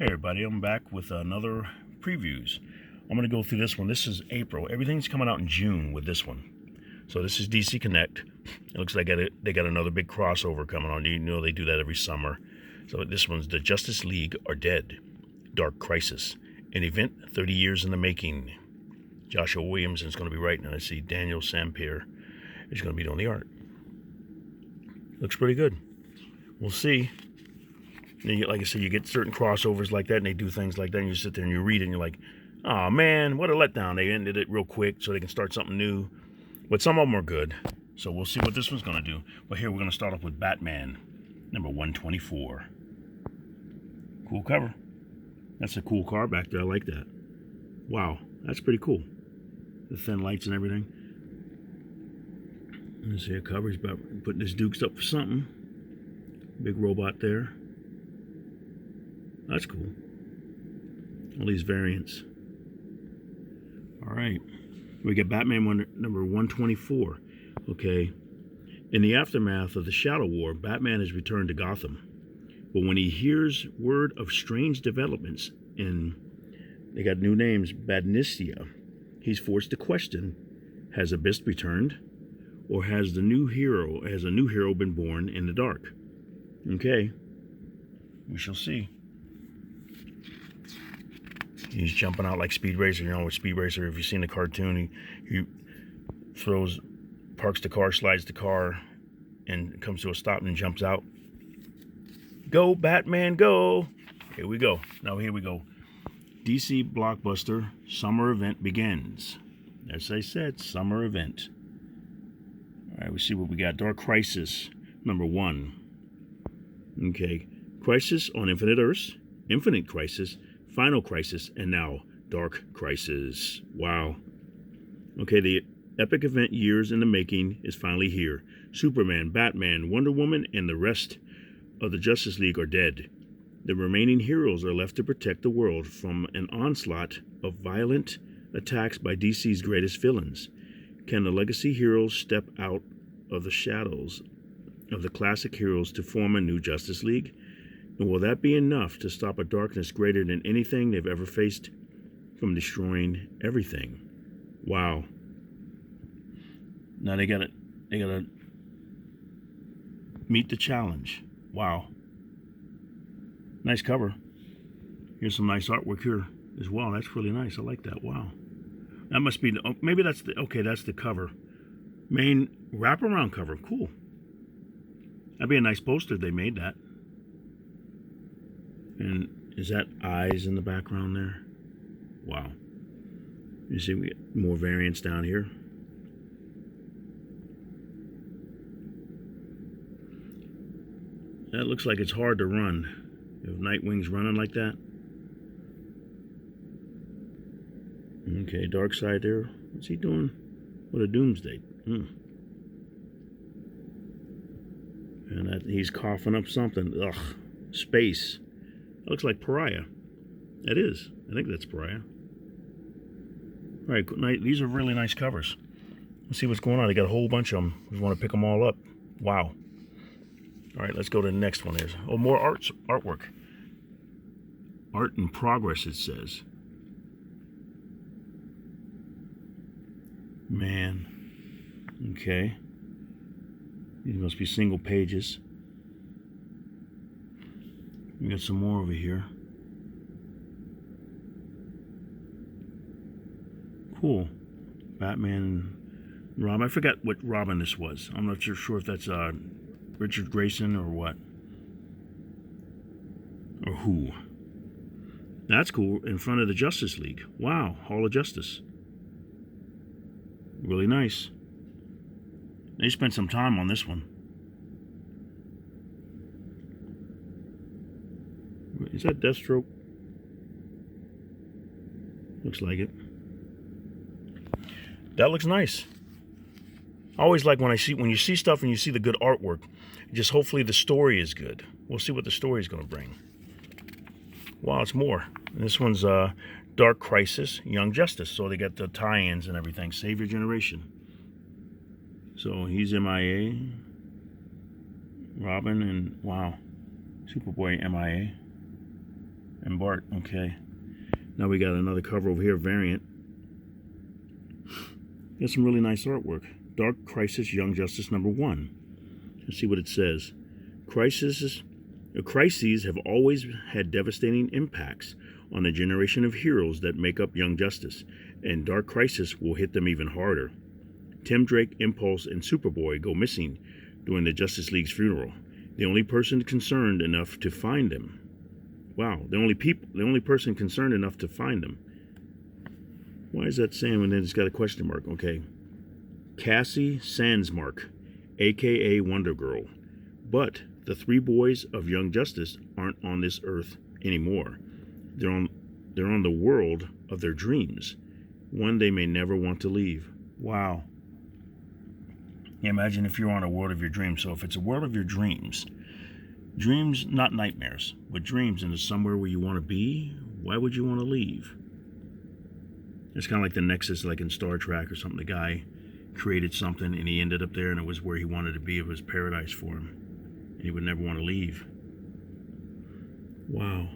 Hey everybody, I'm back with another previews. I'm going to go through this one. This is April. Everything's coming out in June with this one. So this is DC Connect. It looks like they got another big crossover coming on. You know they do that every summer. So this one's The Justice League Are Dead. Dark Crisis. An event 30 years in the making. Joshua Williamson is going to be writing, and I see Daniel Sampere is going to be doing the art. Looks pretty good. We'll see. Like I said, you get certain crossovers like that, and they do things like that, and you sit there and you read it, and you're like, oh man, what a letdown. They ended it real quick so they can start something new. But some of them are good. So we'll see what this one's going to do. But here we're going to start off with Batman, number 124. Cool cover. That's a cool car back there. I like that. Wow, that's pretty cool. The thin lights and everything. Let's see a cover. He's about putting his dukes up for something. Big robot there. That's cool. All these variants. All right. We get Batman number 124. Okay. In the aftermath of the Shadow War, Batman has returned to Gotham. But when he hears word of strange developments in, they got new names, Badnicia, he's forced to question, has Abyss returned? Or has a new hero been born in the dark? Okay. We shall see. He's jumping out like Speed Racer. You know, with Speed Racer, if you've seen the cartoon, he parks the car, slides the car, and comes to a stop and jumps out. Go, Batman, go! Here we go. Now, here we go. DC Blockbuster Summer Event begins. As I said, summer event. All right, we see what we got. Dark Crisis, number 1. Okay. Crisis on Infinite Earths, Infinite Crisis, Final Crisis, and now Dark Crisis. Wow. Okay, the epic event years in the making is finally here. Superman, Batman, Wonder Woman, and the rest of the Justice League are dead. The remaining heroes are left to protect the world from an onslaught of violent attacks by DC's greatest villains. Can the legacy heroes step out of the shadows of the classic heroes to form a new Justice League? And will that be enough to stop a darkness greater than anything they've ever faced from destroying everything? Wow. Now they gotta meet the challenge. Wow. Nice cover. Here's some nice artwork here as well. That's really nice. I like that. Wow. That must be, maybe that's that's the cover. Main wraparound cover. Cool. That'd be a nice poster if they made that. And is that eyes in the background there? Wow. You see we get more variants down here. That looks like it's hard to run. If Nightwing's running like that. Okay, Darkseid there. What's he doing? What a Doomsday. And that he's coughing up something. Ugh. Space. That looks like Pariah. That is. I think that's Pariah. All right, these are really nice covers. Let's see what's going on. They got a whole bunch of them. We want to pick them all up. Wow. All right, let's go to the next one. There's more artwork. Art in progress, it says. Man. Okay. These must be single pages. We got some more over here. Cool. Batman and Robin. I forgot what Robin this was. I'm not sure if that's Richard Grayson or what. Or who. That's cool. In front of the Justice League. Wow. Hall of Justice. Really nice. They spent some time on this one. Is that Deathstroke? Looks like it. That looks nice. I always like when you see stuff and you see the good artwork. Just hopefully the story is good. We'll see what the story is going to bring. Wow, it's more. And this one's Dark Crisis, Young Justice. So they got the tie-ins and everything. Save Your Generation. So he's MIA. Robin and, wow, Superboy MIA. and Bart. Okay. Now we got another cover over here, variant. Got some really nice artwork. Dark Crisis, Young Justice #1. Let's see what it says. Crises have always had devastating impacts on the generation of heroes that make up Young Justice, and Dark Crisis will hit them even harder. Tim Drake, Impulse, and Superboy go missing during the Justice League's funeral. The only person concerned enough to find them. Wow, the only person concerned enough to find them. Why is that saying when it's got a question mark? Okay. Cassie Sandsmark, aka Wonder Girl. But the 3 boys of Young Justice aren't on this earth anymore. They're on the world of their dreams, one they may never want to leave. Wow. Imagine if you're on a world of your dreams. So if it's a world of your dreams, not nightmares, but dreams, and it's somewhere where you want to be, why would you want to leave? It's kind of like the Nexus, like in Star Trek or something. The guy created something and he ended up there, and it was where he wanted to be. It was paradise for him, and he would never want to leave. Wow.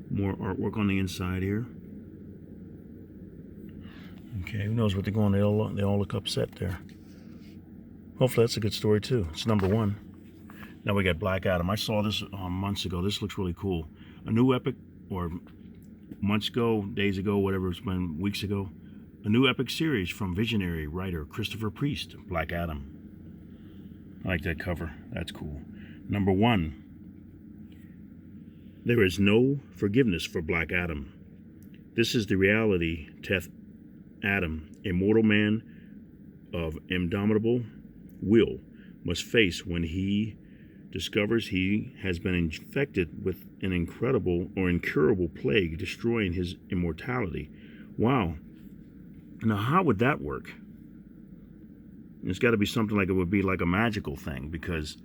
More artwork on the inside here. Okay, who knows what they're going? They all look upset there. Hopefully that's a good story too. It's #1. Now we got Black Adam. I saw this months ago. This looks really cool. A new epic, or months ago, days ago, whatever it's been, weeks ago. A new epic series from visionary writer Christopher Priest, Black Adam. I like that cover. That's cool. #1. There is no forgiveness for Black Adam. This is the reality Teth Adam, a mortal man of indomitable will, must face when he discovers he has been infected with an incredible or incurable plague, destroying his immortality. Wow. Now, how would that work? It's got to be something like it would be like a magical thing, because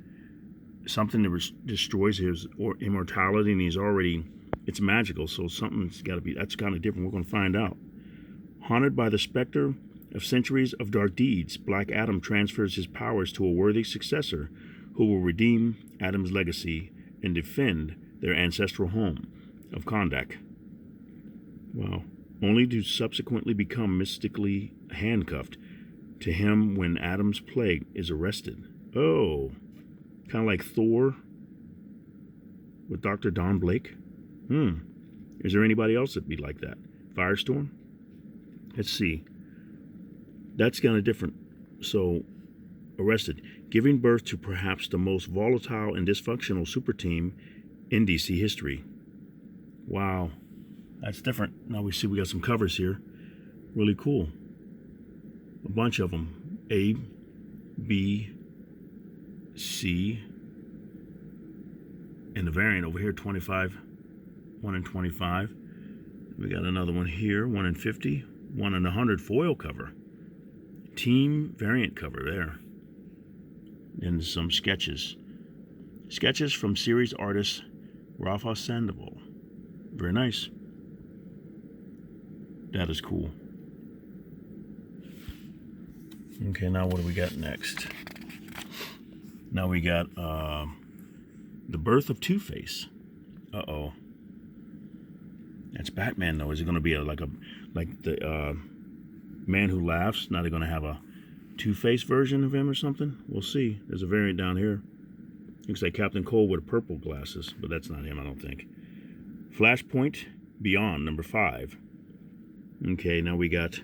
something that destroys his immortality, and it's magical, so something's got to be, that's kind of different. We're going to find out. Haunted by the specter of centuries of dark deeds, Black Adam transfers his powers to a worthy successor who will redeem Adam's legacy and defend their ancestral home of Kondak. Wow. Only to subsequently become mystically handcuffed to him when Adam's plague is arrested. Oh, kind of like Thor with Dr. Don Blake. Is there anybody else that'd be like that? Firestorm? Let's see. That's kind of different. So, arrested, giving birth to perhaps the most volatile and dysfunctional super team in DC history. Wow, that's different. Now we got some covers here. Really cool. A bunch of them. A, B, C, and the variant over here, 25, 1 in 25. We got another one here, 1 in 50, 1 in 100 foil cover. Team variant cover there. And some sketches. Sketches from series artist Rafa Sandoval. Very nice. That is cool. Okay, now what do we got next? Now we got The Birth of Two-Face. Uh-oh. That's Batman, though. Is it going to be like the Man Who Laughs? Now they're going to have a Two-Face version of him or something? We'll see. There's a variant down here. Looks like Captain Cold with purple glasses, but that's not him, I don't think. Flashpoint Beyond, #5. Okay, now we got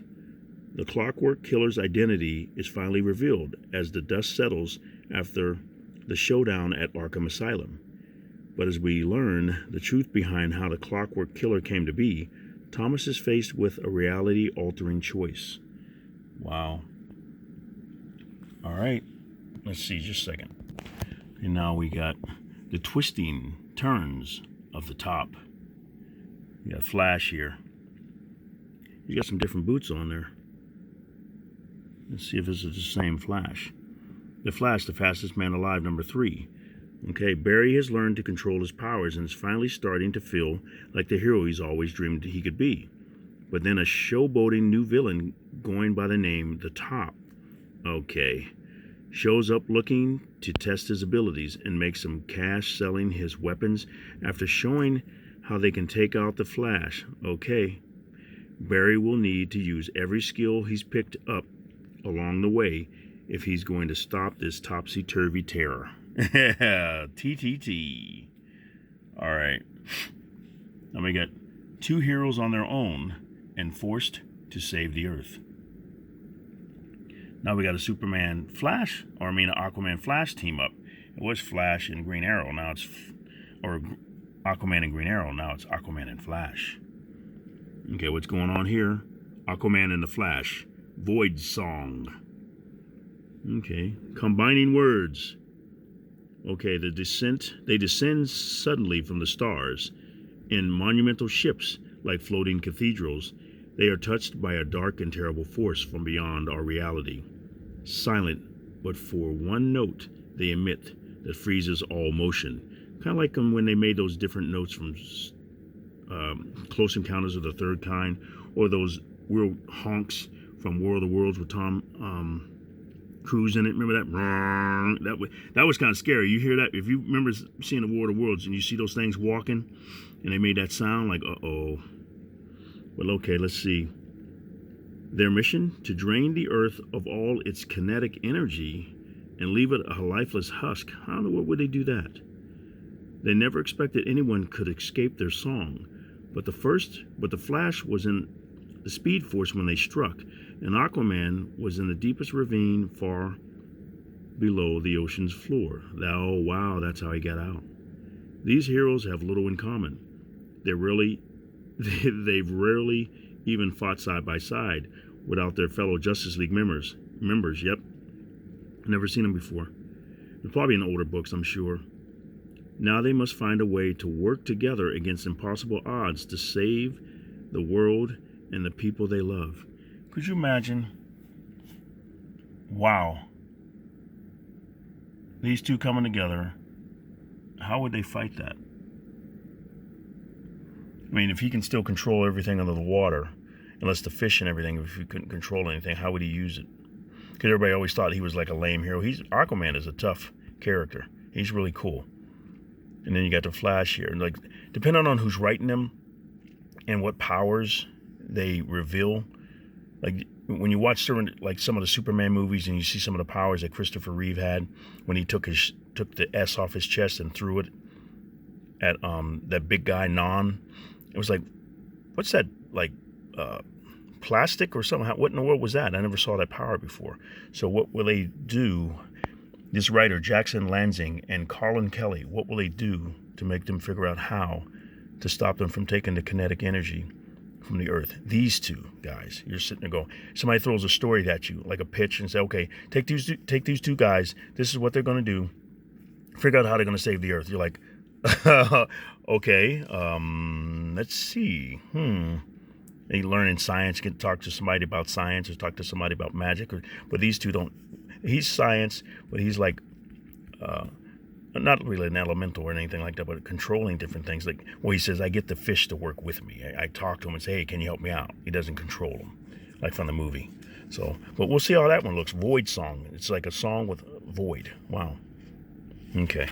the Clockwork Killer's identity is finally revealed as the dust settles after the showdown at Arkham Asylum. But as we learn the truth behind how the Clockwork Killer came to be, Thomas is faced with a reality-altering choice. Wow. All right. Let's see, just a second. And now we got the twisting turns of the top. We got Flash here. He's got some different boots on there. Let's see if this is the same Flash. The Flash, the fastest man alive, #3. Okay, Barry has learned to control his powers and is finally starting to feel like the hero he's always dreamed he could be. But then a showboating new villain going by the name The Top Okay. Shows up looking to test his abilities and makes some cash selling his weapons after showing how they can take out the Flash. Okay. Barry will need to use every skill he's picked up along the way if he's going to stop this topsy-turvy terror. TTT. All right. Now we got two heroes on their own and forced to save the Earth. Now we got a Aquaman Flash team up. It was Flash and Green Arrow. Now it's Aquaman and Green Arrow. Now it's Aquaman and Flash. Okay, what's going on here? Aquaman and the Flash. Void Song. Okay, combining words. Okay, they descend suddenly from the stars in monumental ships like floating cathedrals. They are touched by a dark and terrible force from beyond our reality. Silent, but for one note they emit that freezes all motion. Kind of like when they made those different notes from Close Encounters of the Third Kind, or those real honks from War of the Worlds with Tom Cruise in it. Remember that? That was kind of scary. You hear that? If you remember seeing the War of the Worlds and you see those things walking and they made that sound like, uh-oh. Well, okay, let's see. Their mission, to drain the Earth of all its kinetic energy and leave it a lifeless husk. How in the world would they do that? They never expected anyone could escape their song. But the Flash was in the Speed Force when they struck, and Aquaman was in the deepest ravine far below the ocean's floor. Oh, wow, that's how he got out. These heroes have little in common. They've rarely even fought side by side without their fellow Justice League members. Yep. Never seen them before. They're probably in older books, I'm sure. Now they must find a way to work together against impossible odds to save the world and the people they love. Could you imagine? Wow. These two coming together. How would they fight that? I mean, if he can still control everything under the water, unless the fish and everything, if he couldn't control anything, how would he use it? Because everybody always thought he was like a lame hero. Aquaman is a tough character. He's really cool. And then you got the Flash here. And like, depending on who's writing them and what powers they reveal, like when you watch some of the Superman movies and you see some of the powers that Christopher Reeve had when he took the S off his chest and threw it at that big guy Non. It was like, what's that, like plastic or something? What in the world was that? I never saw that power before. So what will they do? This writer, Jackson Lansing and Colin Kelly, what will they do to make them figure out how to stop them from taking the kinetic energy from the Earth? These two guys, you're sitting there going, somebody throws a story at you, like a pitch, and say, okay, take these two guys, this is what they're going to do, figure out how they're going to save the Earth. You're like, okay, let's see. They learn in science, can talk to somebody about science or talk to somebody about magic. But these two don't. He's science, but he's like, not really an elemental or anything like that, but controlling different things. Like, well, he says, I get the fish to work with me. I talk to him and say, hey, can you help me out? He doesn't control them, like from the movie. So, but we'll see how that one looks. Void Song. It's like a song with void. Wow. Okay.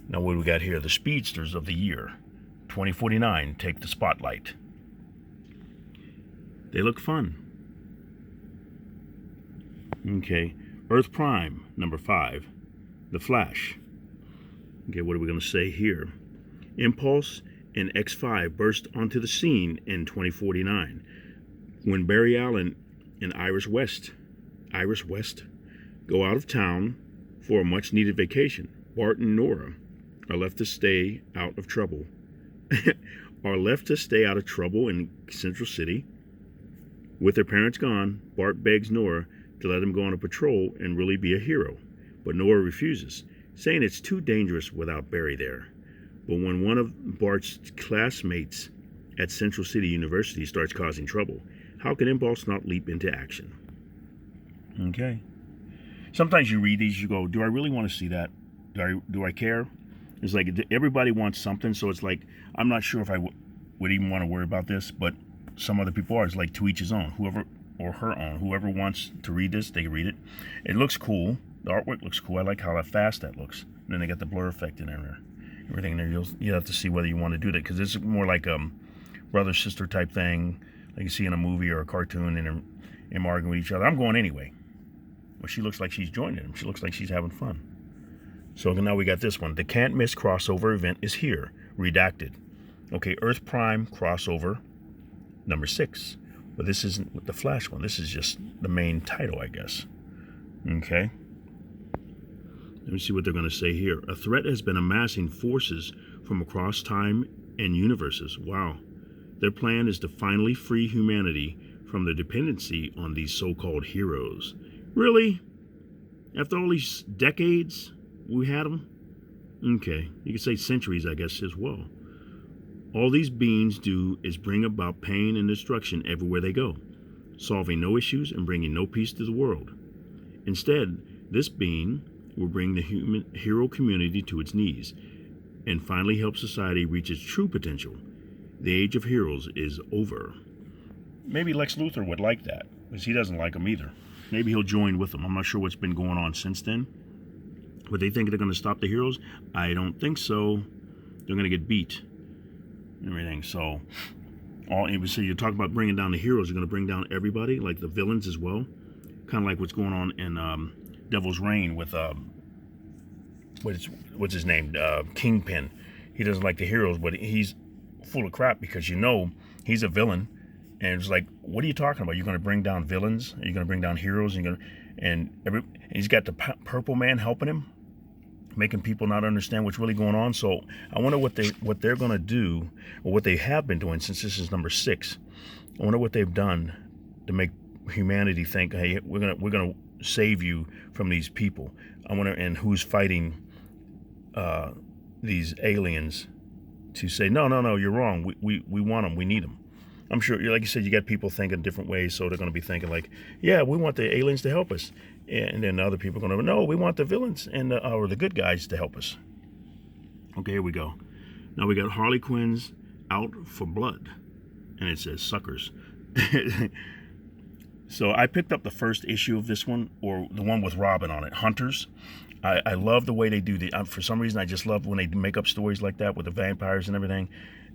Now what do we got here? The Speedsters of the Year. 2049 take the spotlight. They look fun. Okay. Earth Prime, number 5. The Flash. Okay, what are we going to say here? Impulse and X5 burst onto the scene in 2049 when Barry Allen and Iris West go out of town for a much-needed vacation. Bart and Nora are left to stay out of trouble. In Central City. With their parents gone, Bart begs Nora to let him go on a patrol and really be a hero. But Nora refuses, saying it's too dangerous without Barry there. But when one of Bart's classmates at Central City University starts causing trouble, how can Impulse not leap into action? Okay. Sometimes you read these, you go, do I really want to see that? Do I care? It's like everybody wants something, so it's like, I'm not sure if I would even want to worry about this, but some other people are. It's like to each his own. Whoever or her own. Whoever wants to read this, they can read it. It looks cool. The artwork looks cool. I like how fast that looks. And then they got the blur effect in there. Everything in there. You have to see whether you want to do that, because it's more like brother sister type thing, like you see in a movie or a cartoon, and them arguing with each other. I'm going anyway. Well, she looks like she's joining them. She looks like she's having fun. So now we got this one. The can't miss crossover event is here. Redacted. Okay, Earth Prime crossover number 6. But this isn't with the Flash one. This is just the main title, I guess. Okay. Let me see what they're going to say here. A threat has been amassing forces from across time and universes. Wow. Their plan is to finally free humanity from the dependency on these so-called heroes. Really? After all these decades we had them? Okay. You could say centuries, I guess, as well. All these beings do is bring about pain and destruction everywhere they go, solving no issues and bringing no peace to the world. Instead, this being will bring the human hero community to its knees and finally help society reach its true potential. The age of heroes is over. Maybe Lex Luthor would like that, because he doesn't like them either. Maybe he'll join with them. I'm not sure what's been going on since then. But they think they're going to stop the heroes? I don't think so. They're going to get beat and everything. So you talk about bringing down the heroes. You're going to bring down everybody, like the villains as well. Kind of like what's going on in Devil's Reign with what's his name? Kingpin. He doesn't like the heroes, but he's full of crap, because he's a villain. And it's like, what are you talking about? You're going to bring down villains? You're going to bring down heroes? And he's got the Purple Man helping him, making people not understand what's really going on. So I wonder what they're going to do, or what they have been doing since this is number 6. I wonder what they've done to make humanity think, hey, we're gonna save you from these people. I wonder, and who's fighting these aliens to say, no, you're wrong. We want them. We need them. I'm sure, like you said, you got people thinking different ways, so they're going to be thinking like, yeah, we want the aliens to help us. And then other people are going to, no, we want the villains and or the good guys to help us. Okay, here we go. Now we got Harley Quinn's Out for Blood. And it says suckers. So I picked up the first issue of this one, or the one with Robin on it, Hunters. I love the way they do for some reason, I just love when they make up stories like that with the vampires and everything.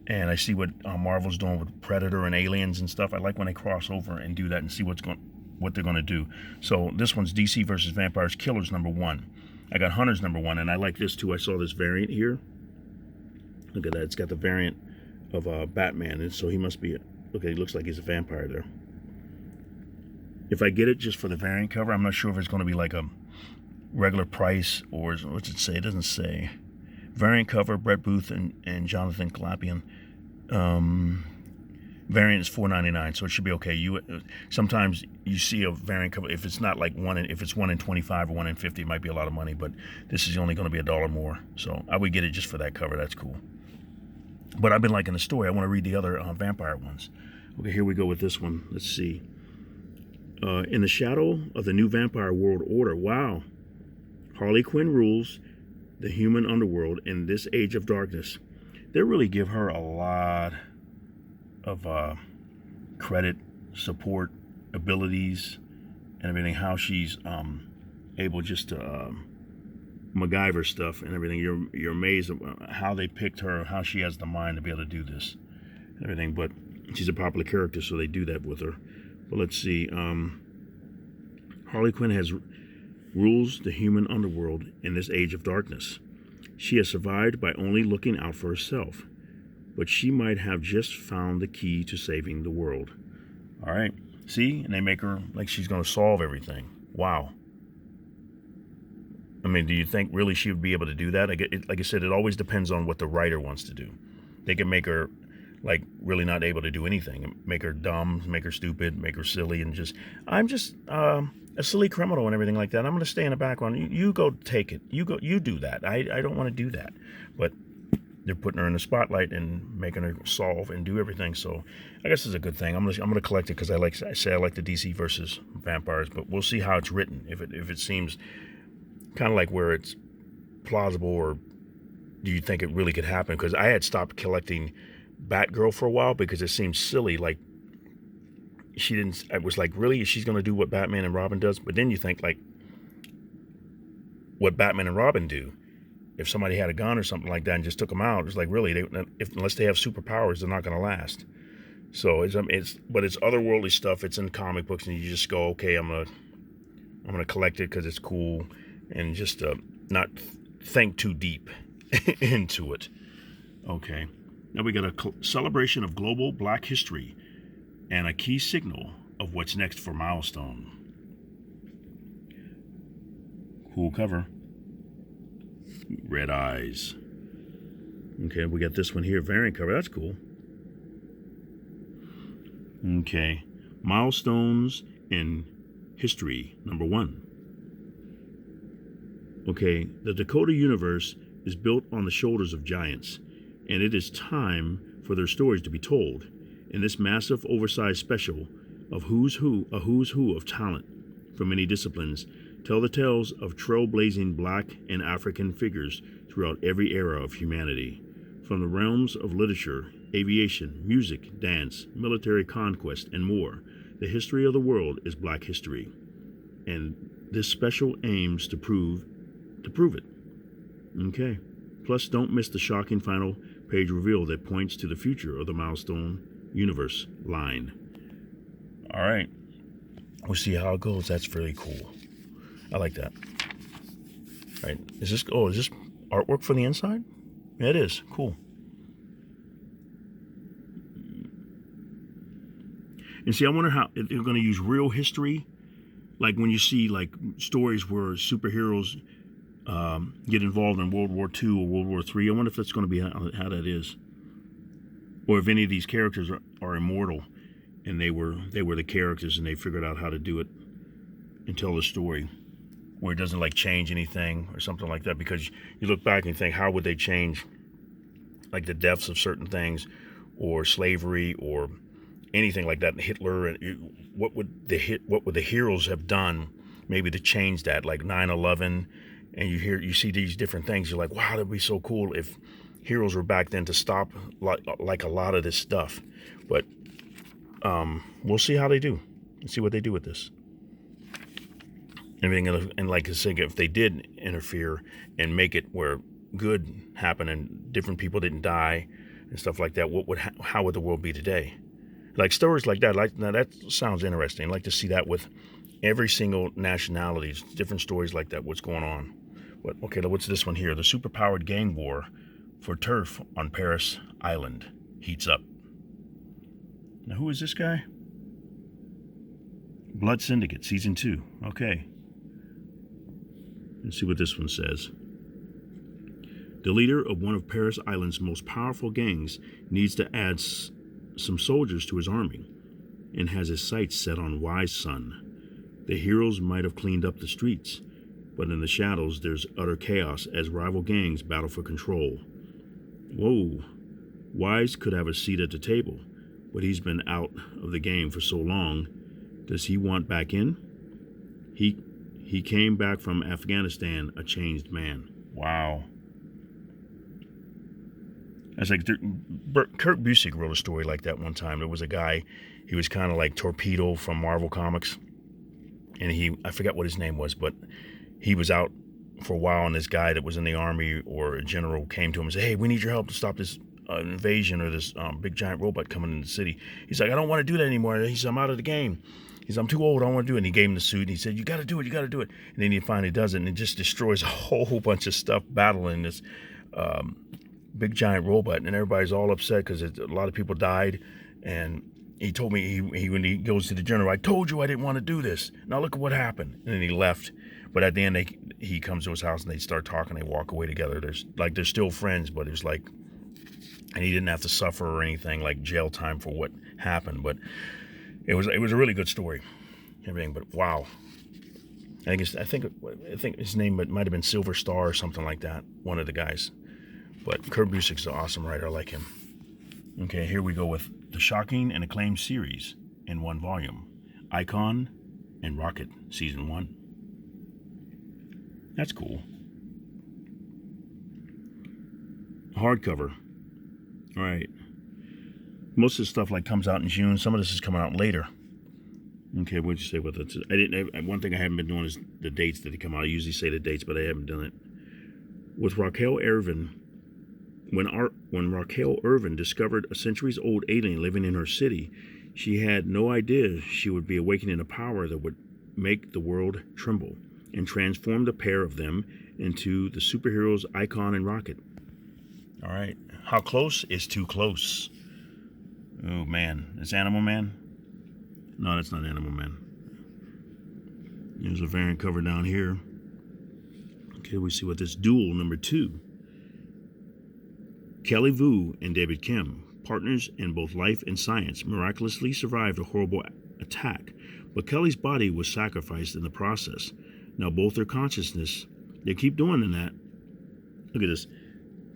And I see what Marvel's doing with Predator and Aliens and stuff. I like when they cross over and do that and see what they're going to do. So this one's DC versus Vampires Killers number 1. I got Hunters number 1, and I like this too. I saw this variant here. Look at that. It's got the variant of Batman, and so he must be, okay, he looks like he's a vampire there. If I get it just for the variant cover, I'm not sure if it's going to be like a regular price, or what's it say? It doesn't say. Variant cover, Brett Booth and Jonathan Clapian. Variant is $4.99, so it should be okay. Sometimes you see a variant cover, if it's not like if it's 1 in 25 or 1 in 50, it might be a lot of money, but this is only going to be $1 more. So I would get it just for that cover. That's cool. But I've been liking the story. I want to read the other vampire ones. Okay, here we go with this one. Let's see. In the shadow of the new vampire world order. Wow. Harley Quinn rules the human underworld in this age of darkness. They really give her a lot of credit, support, abilities, and everything. How she's able just to MacGyver stuff and everything. You're amazed at how they picked her, how she has the mind to be able to do this and everything. But she's a popular character, so they do that with her. But let's see. Harley Quinn rules the human underworld in this age of darkness. She has survived by only looking out for herself, but she might have just found the key to saving the world. All right, see? And they make her like she's going to solve everything. Wow. I mean, do you think really she would be able to do that? Like I said, it always depends on what the writer wants to do. They can make her like really not able to do anything, make her dumb, make her stupid, make her silly, and I'm just a silly criminal and everything like that. I'm going to stay in the background. You go take it. You do that. I don't want to do that. But they're putting her in the spotlight and making her solve and do everything. So I guess it's a good thing. I'm gonna collect it because I like the DC versus vampires. But we'll see how it's written. If it seems kind of like where it's plausible, or do you think it really could happen? Because I had stopped collecting Batgirl for a while because it seemed silly. Like she didn't. I was like, really? She's going to do what Batman and Robin does? But then you think, like, what Batman and Robin do. If somebody had a gun or something like that and just took them out, it's like, really, unless they have superpowers, they're not going to last. So it's otherworldly stuff. It's in comic books, and you just go, okay, I'm gonna collect it because it's cool, and just not think too deep into it. Okay, now we got a celebration of global Black history and a key signal of what's next for Milestone. Cool cover. Red eyes. Okay, we got this one here, variant cover. That's cool. Okay, Milestones in History, number 1. Okay, the Dakota universe is built on the shoulders of giants, and it is time for their stories to be told. In this massive, oversized special of a who's who of talent from many disciplines, tell the tales of trailblazing Black and African figures throughout every era of humanity. From the realms of literature, aviation, music, dance, military conquest, and more, the history of the world is Black history. And this special aims to prove it. Okay. Plus, don't miss the shocking final page reveal that points to the future of the Milestone universe line. All right. We'll see how it goes. That's really cool. I like that. All right. Is this artwork for the inside? Yeah, it is. Cool. And see, I wonder how they're going to use real history. Like when you see like stories where superheroes get involved in World War II or World War III. I wonder if that's going to be how that is. Or if any of these characters are immortal and they were the characters and they figured out how to do it and tell the story where it doesn't like change anything or something like that. Because you look back and think, how would they change like the deaths of certain things or slavery or anything like that? Hitler, what would the heroes have done maybe to change that, like 9/11, and you see these different things. You're like, wow, that'd be so cool if heroes were back then to stop like a lot of this stuff. But we'll see how they do and see what they do with this. And like I said, if they did interfere and make it where good happened and different people didn't die and stuff like that, how would the world be today? Like stories like that. Now that sounds interesting. I'd like to see that with every single nationality, different stories like that. What's going on? But okay, what's this one here? The superpowered gang war for turf on Paris Island heats up. Now, who is this guy? Blood Syndicate, Season 2. Okay. Let's see what this one says. The leader of one of Paris Island's most powerful gangs needs to add some soldiers to his army and has his sights set on Wise Son. The heroes might have cleaned up the streets, but in the shadows there's utter chaos as rival gangs battle for control. Whoa, Wise could have a seat at the table, but he's been out of the game for so long. Does he want back in? He came back from Afghanistan a changed man. Wow. It's like Kurt Busiek wrote a story like that one time. There was a guy, he was kind of like Torpedo from Marvel Comics, and I forgot what his name was, but he was out for a while, and this guy that was in the army or a general came to him and said, hey, we need your help to stop this invasion or this big giant robot coming in the city. He's like, I don't want to do that anymore. He said, I'm out of the game. He's, I'm too old, I don't want to do it. And he gave him the suit, and he said, you got to do it. And then he finally does it, and it just destroys a whole bunch of stuff battling this big giant robot, and everybody's all upset because a lot of people died. And he told me when he goes to the general, I told you I didn't want to do this. Now look at what happened. And then he left. But at the end, he comes to his house and they start talking. They walk away together. They're still friends, but it was like, and he didn't have to suffer or anything like jail time for what happened. But it was a really good story, everything. But wow, I think his name might have been Silver Star or something like that. One of the guys. But Kurt Busiek's an awesome writer. I like him. Okay, here we go with the shocking and acclaimed series in one volume. Icon and Rocket, Season 1. That's cool. Hardcover. All right. Most of the stuff like comes out in June. Some of this is coming out later. Okay, what'd you say about that? I didn't. One thing I haven't been doing is the dates that they come out. I usually say the dates, but I haven't done it. With Raquel Irvin, when Raquel Irvin discovered a centuries-old alien living in her city, she had no idea she would be awakening a power that would make the world tremble and transform the pair of them into the superheroes Icon and Rocket. All right, how close is too close? Oh man, it's Animal Man. No, that's not Animal Man. There's a variant cover down here. Okay, we see what this duel number 2. Kelly Vu and David Kim, partners in both life and science, miraculously survived a horrible attack, but Kelly's body was sacrificed in the process. Now both their consciousness, they keep doing that. Look at this.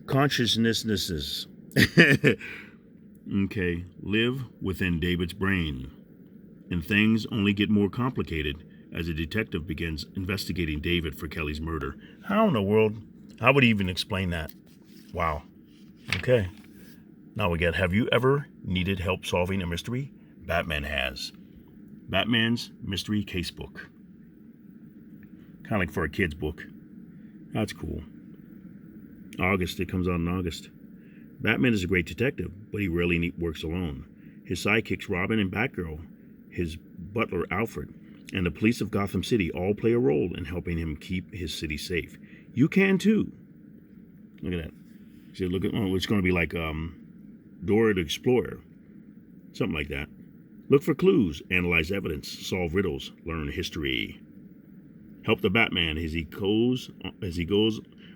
Consciousnesses. Okay, live within David's brain. And things only get more complicated as a detective begins investigating David for Kelly's murder. How in the world? How would he even explain that? Wow. Okay. Now we got, have you ever needed help solving a mystery? Batman has. Batman's Mystery Casebook. Kind of like for a kid's book. That's cool. August, it comes out in August. Batman is a great detective, but he rarely works alone. His sidekicks Robin and Batgirl, his butler Alfred, and the police of Gotham City all play a role in helping him keep his city safe. You can too. Look at that. See, look at, oh, it's going to be like Dora the Explorer, something like that. Look for clues, analyze evidence, solve riddles, learn history. Help the Batman as he goes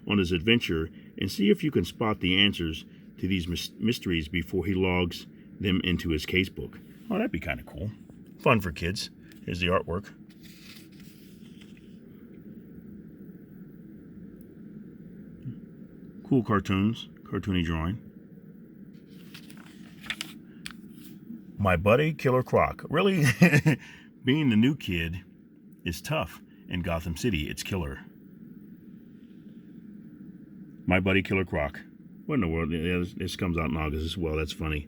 on his adventure, and see if you can spot the answers to these mysteries before he logs them into his casebook. Oh, that'd be kind of cool. Fun for kids. Here's the artwork. Cool cartoony drawing. My buddy Killer Croc. Really, being the new kid is tough. In Gotham City, it's killer. My buddy Killer Croc. What in the world? Yeah, this comes out in August as well. That's funny.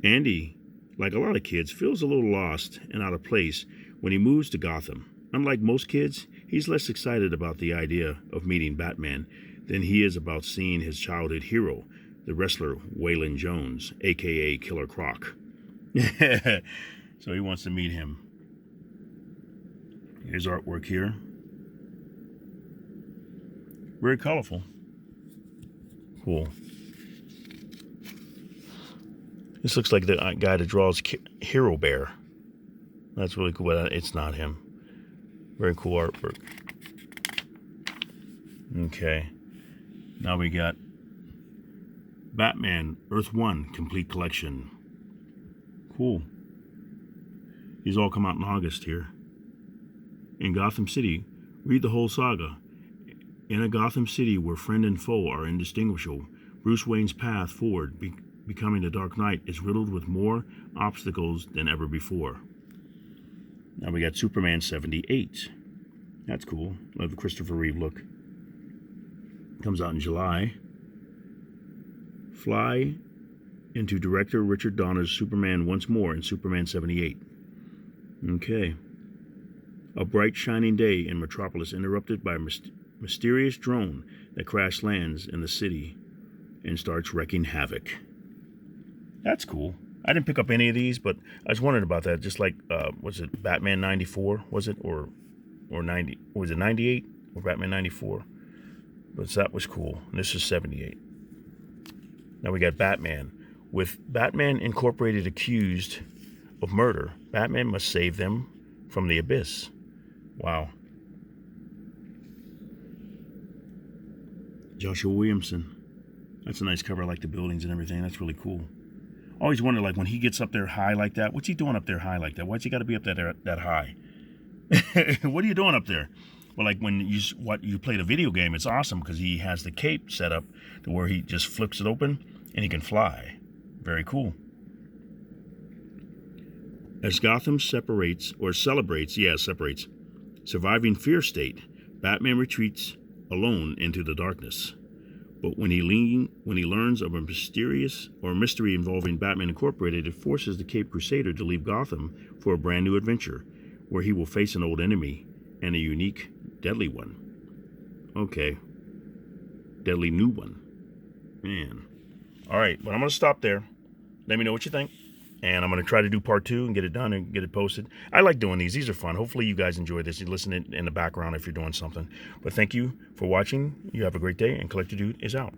Andy, like a lot of kids, feels a little lost and out of place when he moves to Gotham. Unlike most kids, he's less excited about the idea of meeting Batman than he is about seeing his childhood hero, the wrestler Waylon Jones, a.k.a. Killer Croc. So he wants to meet him. Here's artwork here. Very colorful. Cool. This looks like the guy that draws Hero Bear. That's really cool, but it's not him. Very cool artwork. Okay. Now we got Batman Earth 1 Complete Collection. Cool. These all come out in August here. In Gotham City, read the whole saga. In a Gotham City where friend and foe are indistinguishable, Bruce Wayne's path forward, becoming the Dark Knight, is riddled with more obstacles than ever before. Now we got Superman 78. That's cool. Love the Christopher Reeve look. Comes out in July. Fly into director Richard Donner's Superman once more in Superman 78. Okay. A bright, shining day in Metropolis interrupted by a mysterious drone that crash lands in the city and starts wreaking havoc. That's cool. I didn't pick up any of these, but I was wondering about that. Just like, was it Batman 94? Was it? Or 90? Or was it 98? Or Batman 94? But that was cool. And this is 78. Now we got Batman. With Batman Incorporated accused of murder, Batman must save them from the abyss. Wow. Joshua Williamson. That's a nice cover. I like the buildings and everything. That's really cool. I always wonder, like, when he gets up there high like that, what's he doing up there high like that? Why's he got to be up there that high? What are you doing up there? Well, like when you play the video game, it's awesome because he has the cape set up to where he just flips it open and he can fly. Very cool. As Gotham celebrates surviving fear state, Batman retreats alone into the darkness. But when he learns of a mystery involving Batman Incorporated, it forces the Caped Crusader to leave Gotham for a brand new adventure, where he will face an old enemy and a unique, deadly one. Okay. Deadly new one. Man. Alright, but I'm going to stop there. Let me know what you think. And I'm going to try to do part 2 and get it done and get it posted. I like doing these. These are fun. Hopefully you guys enjoy this. You listen in the background if you're doing something. But thank you for watching. You have a great day. And Collector Dude is out.